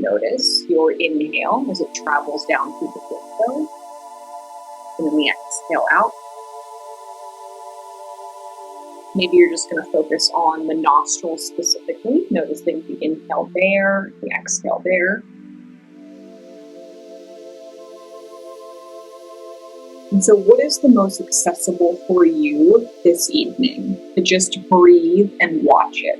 notice your inhale as it travels down through the torso, and then the exhale out. Maybe you're just going to focus on the nostrils specifically, noticing the inhale there, the exhale there. And so what is the most accessible for you this evening? To just breathe and watch it.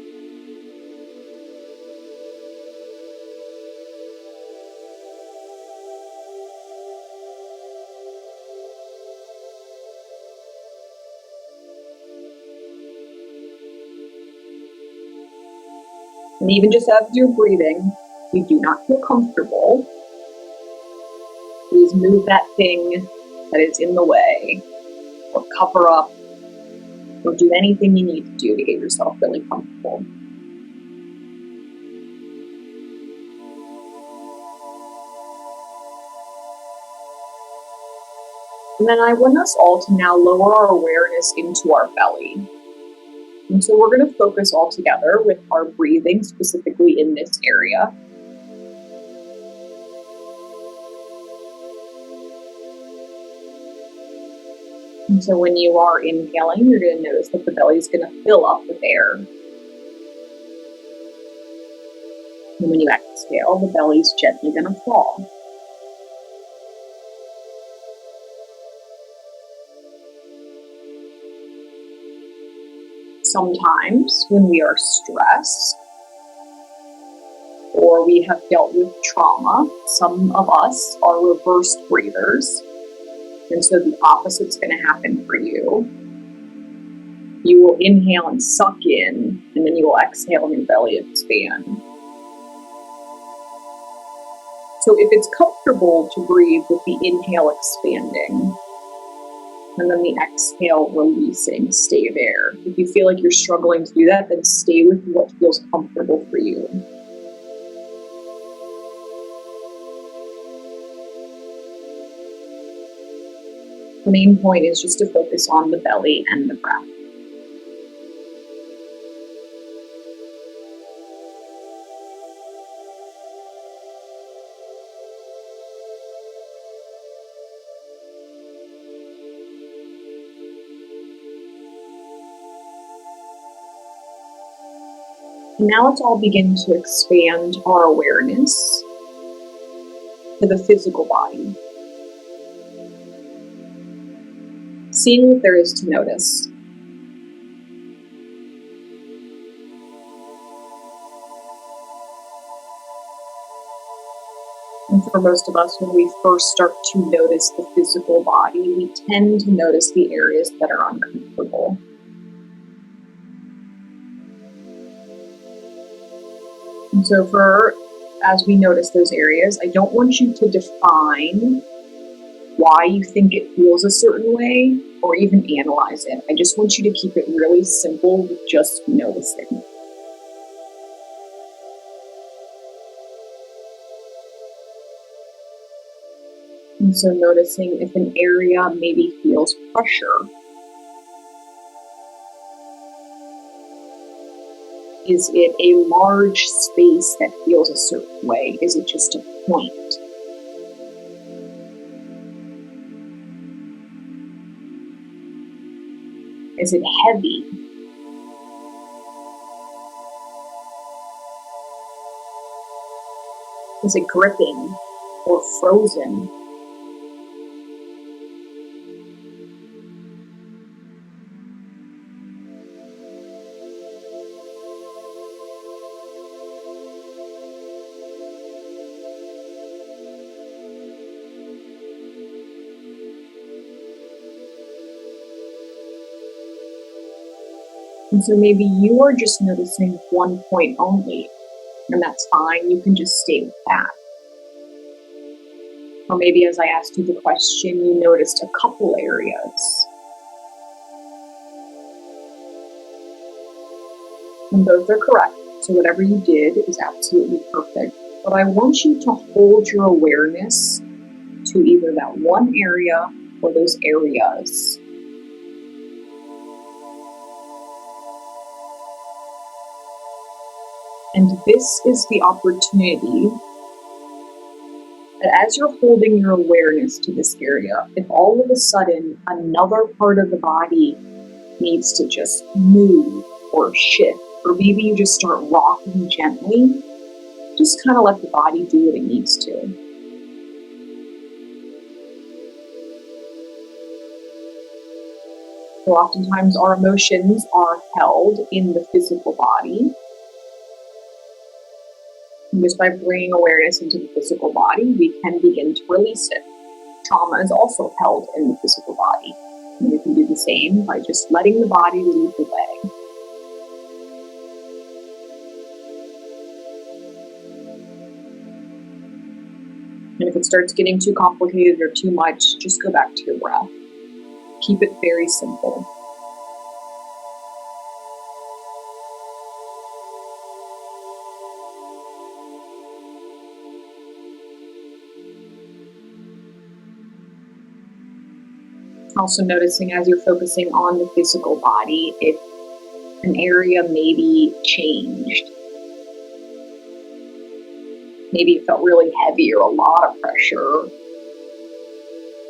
And even just as you're breathing, if you do not feel comfortable, please move that thing that is in the way, or cover up, or do anything you need to do to get yourself really comfortable. And then I want us all to now lower our awareness into our belly. And so we're going to focus all together with our breathing, specifically in this area. And so when you are inhaling, you're going to notice that the belly is going to fill up with air. And when you exhale, the belly is gently going to fall. Sometimes when we are stressed or we have dealt with trauma, some of us are reversed breathers. And so the opposite's going to happen for you. You will inhale and suck in, and then you will exhale and your belly expand. So if it's comfortable to breathe with the inhale expanding, and then the exhale releasing, stay there. If you feel like you're struggling to do that, then stay with what feels comfortable for you. The main point is just to focus on the belly and the breath. Now let's all begin to expand our awareness to the physical body. Seeing what there is to notice. And for most of us, when we first start to notice the physical body, we tend to notice the areas that are uncomfortable. And so as we notice those areas, I don't want you to define why you think it feels a certain way or even analyze it. I just want you to keep it really simple with just noticing. And so noticing if an area maybe feels pressure. Is it a large space that feels a certain way? Is it just a point? Is it heavy? Is it gripping or frozen? And so maybe you are just noticing one point only, and that's fine. You can just stay with that. Or maybe as I asked you the question, you noticed a couple areas. And both are correct. So whatever you did is absolutely perfect. But I want you to hold your awareness to either that one area or those areas. And this is the opportunity that as you're holding your awareness to this area, if all of a sudden another part of the body needs to just move or shift, or maybe you just start rocking gently, just kind of let the body do what it needs to. So oftentimes our emotions are held in the physical body. And just by bringing awareness into the physical body, we can begin to release it. Trauma is also held in the physical body. And you can do the same by just letting the body lead the way. And if it starts getting too complicated or too much, just go back to your breath. Keep it very simple. Also noticing as you're focusing on the physical body, if an area maybe changed. Maybe it felt really heavy or a lot of pressure,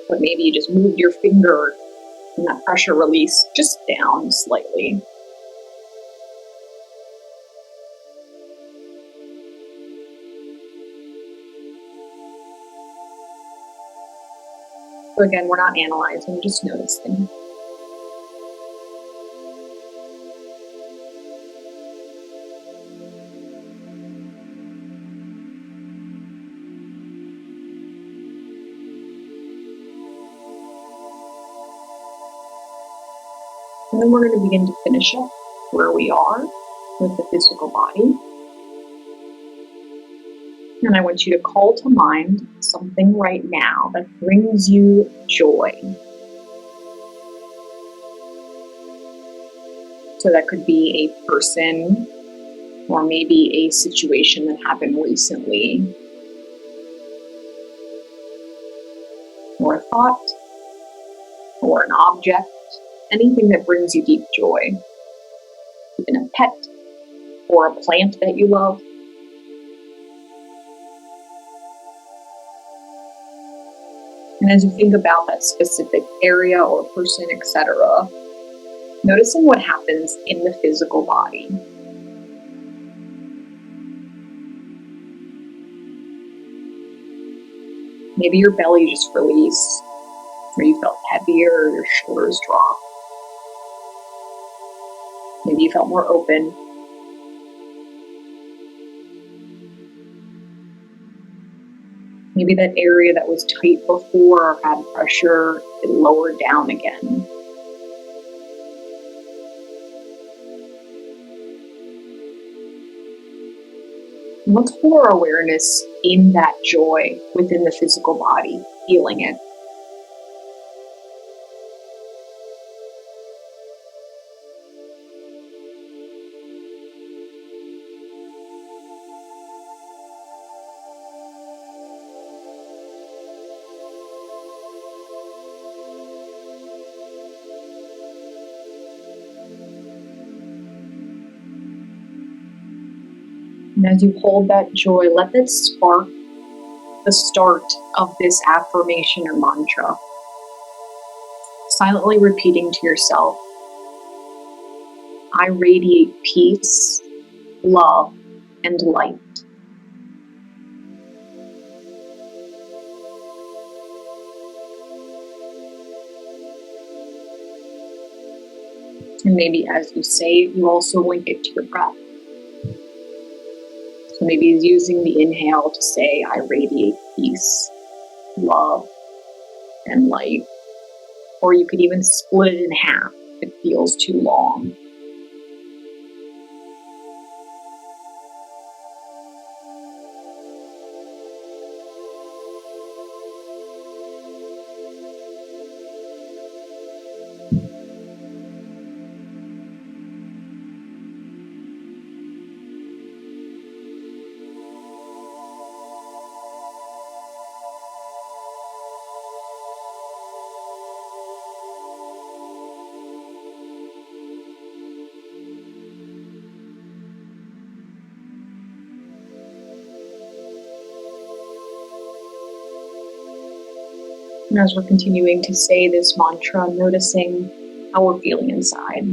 but maybe you just moved your finger and that pressure released just down slightly. So again, we're not analyzing, just noticing. And then we're going to begin to finish up where we are with the physical body. And I want you to call to mind something right now that brings you joy. So that could be a person, or maybe a situation that happened recently, or a thought, or an object, anything that brings you deep joy. Even a pet, or a plant that you love. And as you think about that specific area or person, etc., noticing what happens in the physical body. Maybe your belly just released, or you felt heavier, your shoulders dropped. Maybe you felt more open. Maybe that area that was tight before or had pressure, it lowered down again. And let's hold our awareness in that joy within the physical body, feeling it. And as you hold that joy, let that spark the start of this affirmation or mantra. Silently repeating to yourself, I radiate peace, love, and light. And maybe as you say it, you also link it to your breath. So maybe using the inhale to say, I radiate peace, love, and light. Or you could even split it in half if it feels too long. And as we're continuing to say this mantra, noticing how we're feeling inside.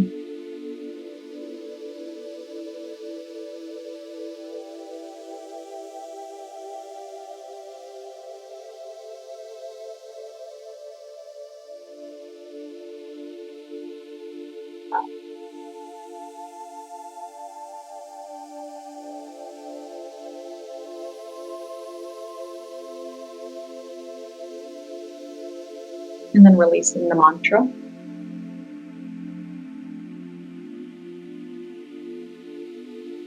And then releasing the mantra.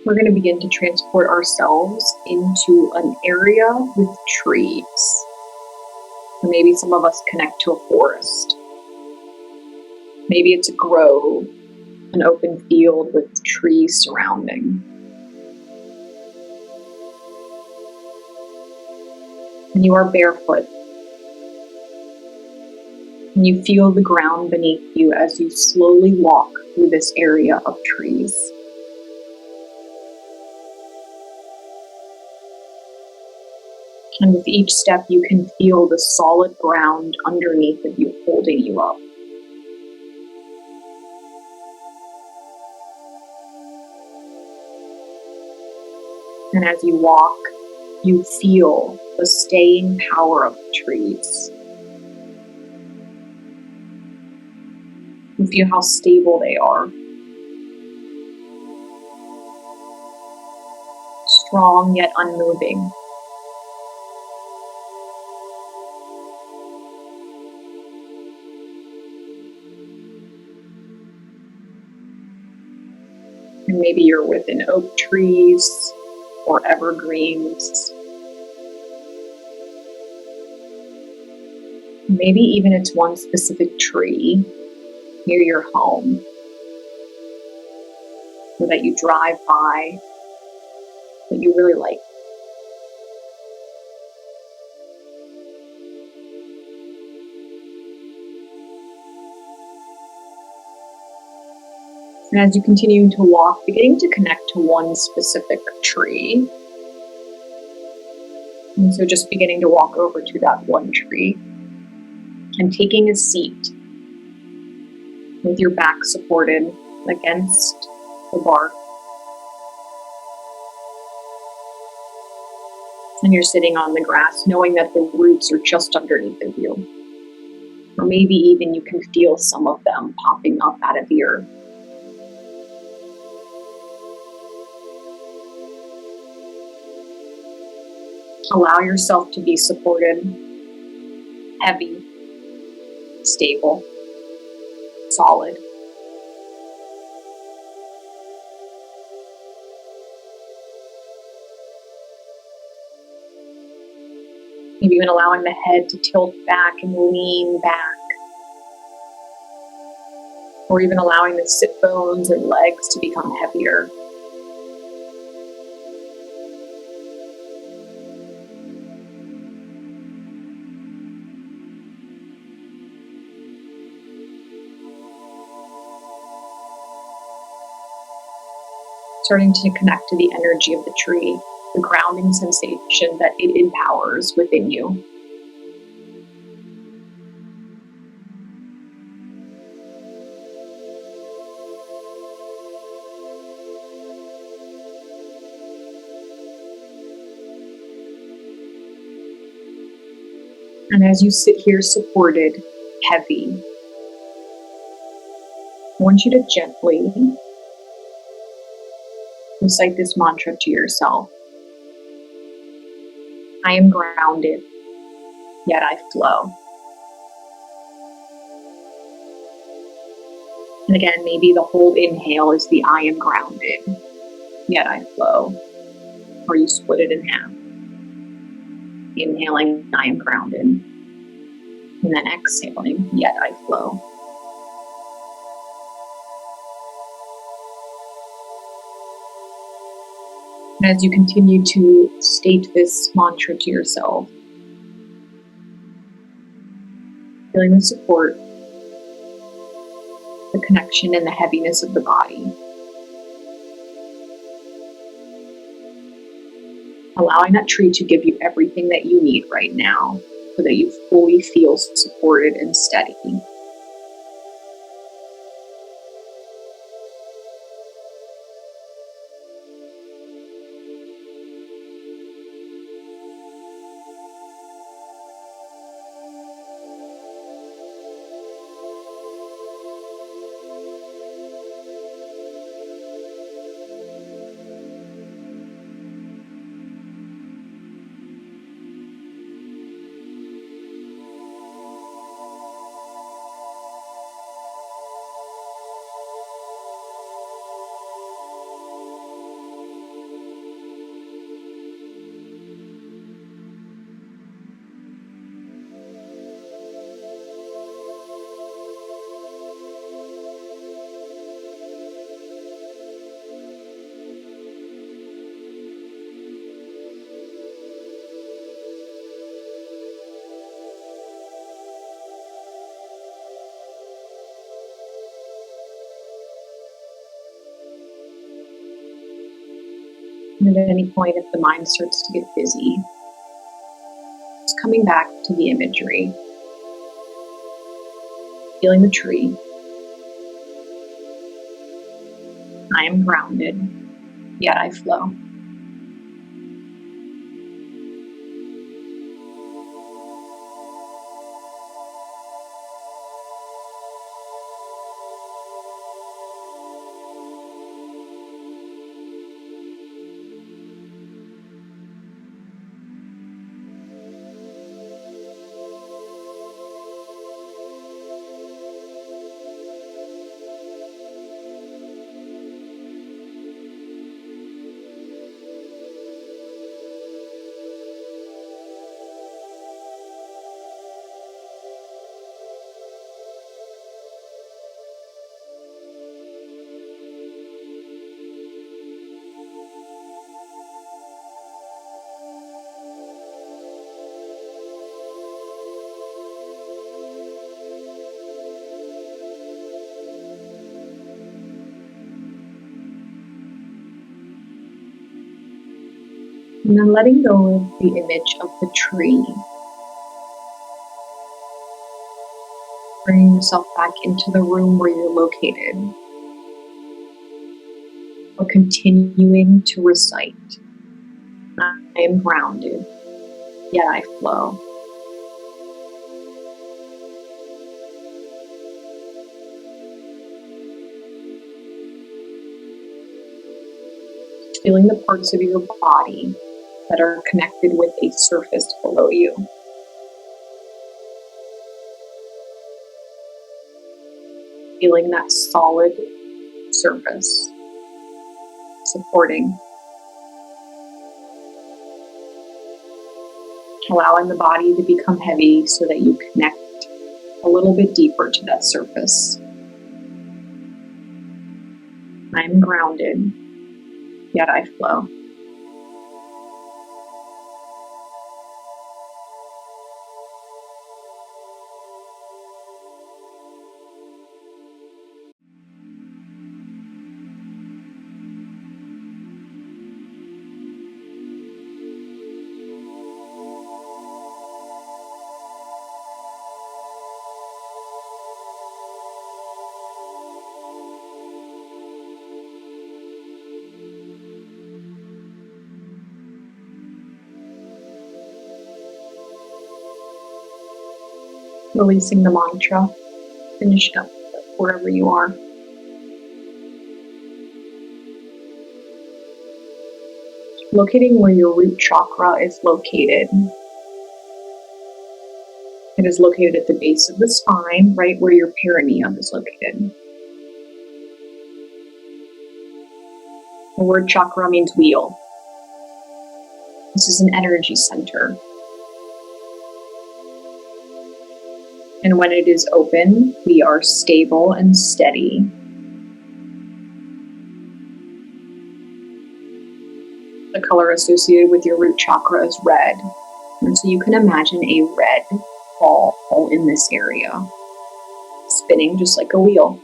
We're going to begin to transport ourselves into an area with trees. Or maybe some of us connect to a forest. Maybe it's a grove, an open field with trees surrounding. And you are barefoot. And you feel the ground beneath you as you slowly walk through this area of trees. And with each step, you can feel the solid ground underneath of you holding you up. And as you walk, you feel the staying power of the trees. You feel how stable they are. Strong yet unmoving. And maybe you're within oak trees or evergreens. Maybe even it's one specific tree near your home or that you drive by that you really like. And as you continue to walk, beginning to connect to one specific tree. And so just beginning to walk over to that one tree and taking a seat with your back supported against the bark. And you're sitting on the grass, knowing that the roots are just underneath of you. Or maybe even you can feel some of them popping up out of the earth. Allow yourself to be supported, heavy, stable, solid. Maybe even allowing the head to tilt back and lean back. Or even allowing the sit bones and legs to become heavier. Starting to connect to the energy of the tree, the grounding sensation that it empowers within you. And as you sit here supported, heavy, I want you to gently recite this mantra to yourself. I am grounded, yet I flow. And again, maybe the whole inhale is the I am grounded, yet I flow. Or you split it in half. Inhaling, I am grounded. And then exhaling, yet I flow. And as you continue to state this mantra to yourself, feeling the support, the connection, and the heaviness of the body. Allowing that tree to give you everything that you need right now. so that you fully feel supported and steady. And at any point, if the mind starts to get busy, just coming back to the imagery, feeling the tree. I am grounded, yet I flow. And then letting go of the image of the tree. Bringing yourself back into the room where you're located. Or continuing to recite. I am grounded, yet I flow. Feeling the parts of your body that are connected with a surface below you. Feeling that solid surface supporting. Allowing the body to become heavy so that you connect a little bit deeper to that surface. I'm grounded, yet I flow. Releasing the mantra, finish up wherever you are. Locating where your root chakra is located. It is located at the base of the spine, right where your perineum is located. The word chakra means wheel. This is an energy center. And when it is open, we are stable and steady. The color associated with your root chakra is red. And so you can imagine a red ball in this area, spinning just like a wheel.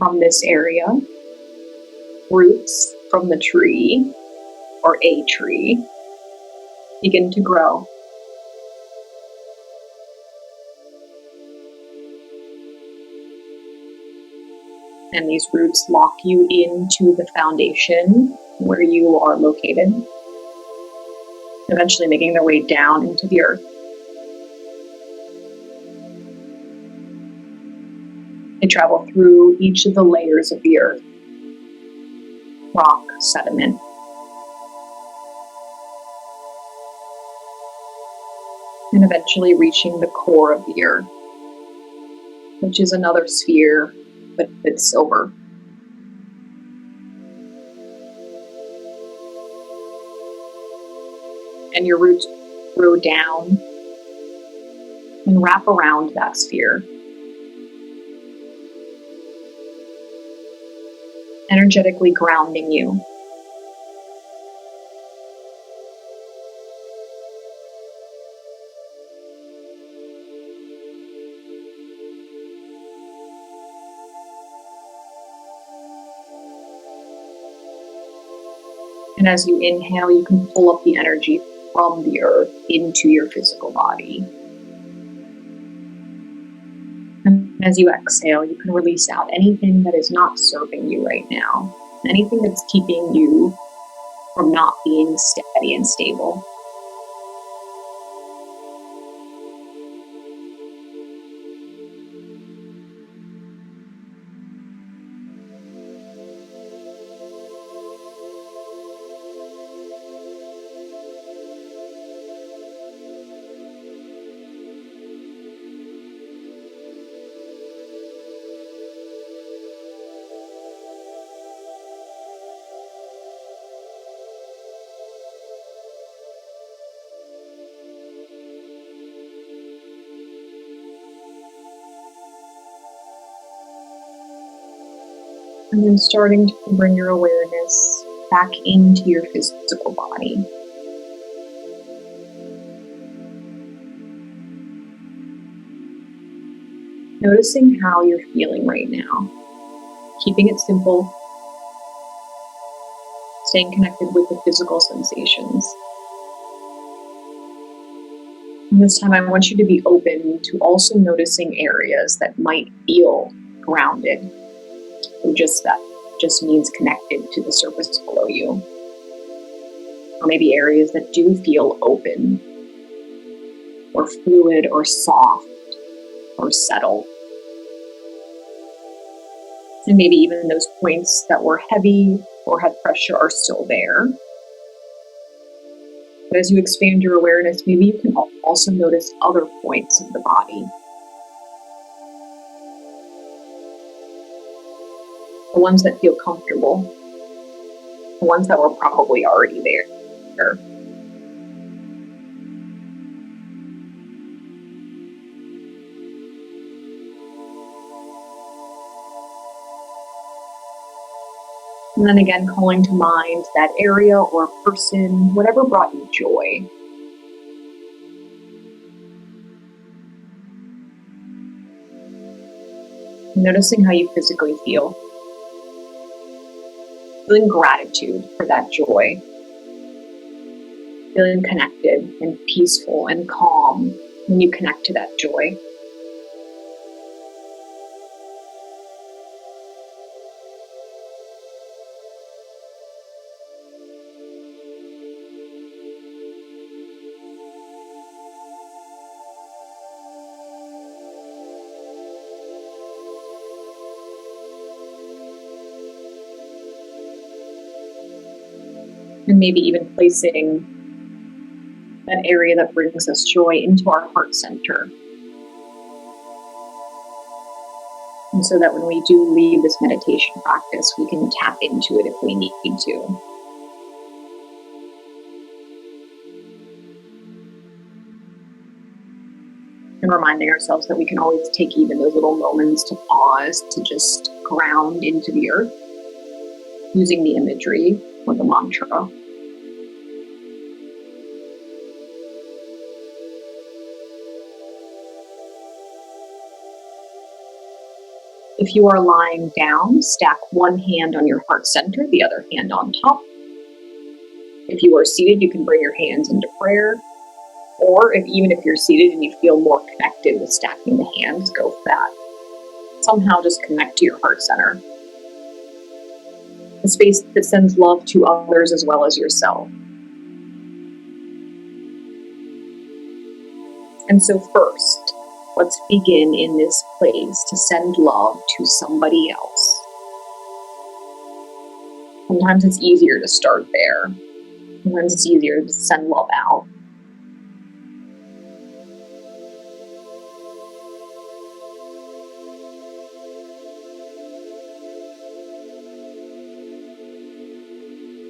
from this area, roots from the tree or a tree begin to grow. And these roots lock you into the foundation where you are located, eventually making their way down into the earth. They travel through each of the layers of the earth: rock, sediment, and eventually reaching the core of the earth, which is another sphere, but it's silver. And your roots grow down and wrap around that sphere, energetically grounding you. And as you inhale, you can pull up the energy from the earth into your physical body. And as you exhale, you can release out anything that is not serving you right now, anything that's keeping you from not being steady and stable. And then starting to bring your awareness back into your physical body. Noticing how you're feeling right now. Keeping it simple. Staying connected with the physical sensations. And this time I want you to be open to also noticing areas that might feel grounded. Or just means connected to the surface below you. Or maybe areas that do feel open, or fluid, or soft, or settled. And maybe even those points that were heavy or had pressure are still there. But as you expand your awareness, maybe you can also notice other points of the body. The ones that feel comfortable, the ones that were probably already there. And then again, calling to mind that area or person, whatever brought you joy. Noticing how you physically feel. Feeling gratitude for that joy. Feeling connected and peaceful and calm when you connect to that joy. And maybe even placing that area that brings us joy into our heart center. And so that when we do leave this meditation practice, we can tap into it if we need to. And reminding ourselves that we can always take even those little moments to pause, to just ground into the earth, using the imagery or the mantra. If you are lying down, stack one hand on your heart center, the other hand on top. If you are seated, you can bring your hands into prayer. Or even if you're seated and you feel more connected with stacking the hands, go for that. Somehow just connect to your heart center. A space that sends love to others as well as yourself. And so first, let's begin in this place to send love to somebody else. Sometimes it's easier to start there. Sometimes it's easier to send love out.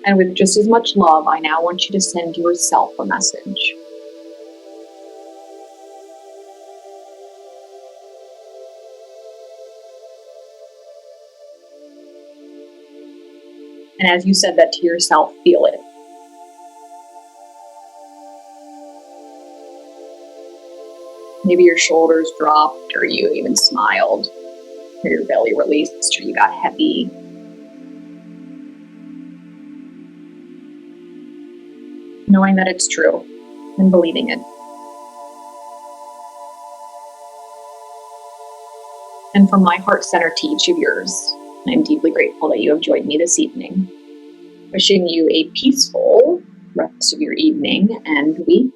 And with just as much love, I now want you to send yourself a message. And as you said that to yourself, feel it. Maybe your shoulders dropped, or you even smiled, or your belly released, or you got heavy. Knowing that it's true and believing it. And from my heart center to each of yours, I'm deeply grateful that you have joined me this evening. Wishing you a peaceful rest of your evening and week.